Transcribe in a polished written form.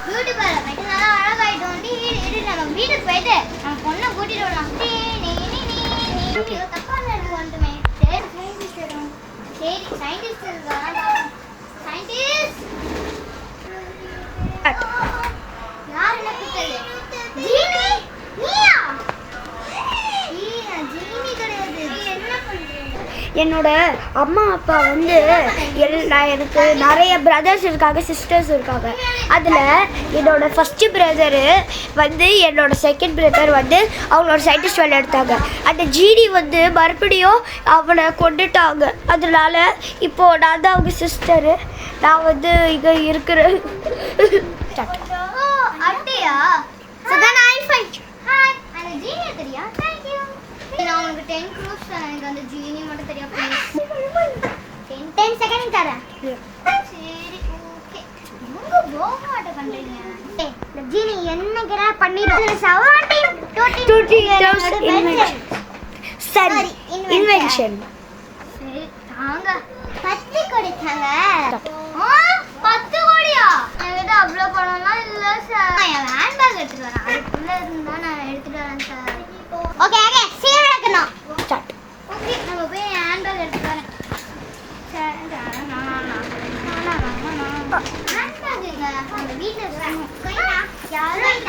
Beauty parlour போயிட்டு நல்லா அழகாயிட்டோம். நம்ம வீட்டுக்கு போயிட்டு நம்ம பொண்ணை கூட்டிட்டு வரலாம். தப்பா நடந்து வந்துமே. சரி சயின்டிஸ்ட் சயின்டிஸ்ட் யார் என்ன கூப்பிட்டது? ஜீனி நீயா? ஜீனி கிடையாது. என்ன பண்றீங்க? என்னோட அம்மா அப்பா வந்து எனக்கு நிறைய பிரதர்ஸ் இருக்காங்க, சிஸ்டர்ஸ் இருக்காங்க. அதில் என்னோட ஃபஸ்ட்டு பிரதரு வந்து என்னோட செகண்ட் பிரதர் வந்து அவங்களோட சயின்டிஸ்ட் வேலை எடுத்தாங்க. அந்த ஜிடி வந்து மறுபடியும் அவனை கொண்டுட்டாங்க. அதனால இப்போது நான் தான் அவங்க சிஸ்டரு. நான் வந்து இங்கே இருக்கிறேன். அப்படியா? சதான் ஹாய் அந்த ஜீனி தெரியா? Thank you. நான் உங்களுக்கு 10 crores தரேன். எனக்கு அந்த ஜீனி மட்டும் தெரியா ப்ளீஸ். 10 செகண்ட் தரேன். சரி ஓகே. ரொம்ப போகாட்ட பண்றீங்க. இந்த ஜீனி என்ன கிரா பண்ணிரும். 17 இன்வென்ஷன். சரி தாங்க 10 கொடுத்தாங்க. 10 கோடியா? என்கிட்ட அவ்வளோ பணம்லாம் இல்லை சார். என் ஹேண்ட்பேக் எடுத்துட்டு வரேன். அதுக்குள்ளே இருந்தா நான் எடுத்துட்டு வரேன் சார். ஓகே ஓகே சீக்கிரம் வைக்கணும். ஓகே நம்ம போய் என் ஹேண்ட்பேக் எடுத்துட்டு வரேன். ஹேண்ட்பேக் எங்க? அந்த வீட்டில் இருக்கணும். யாரும்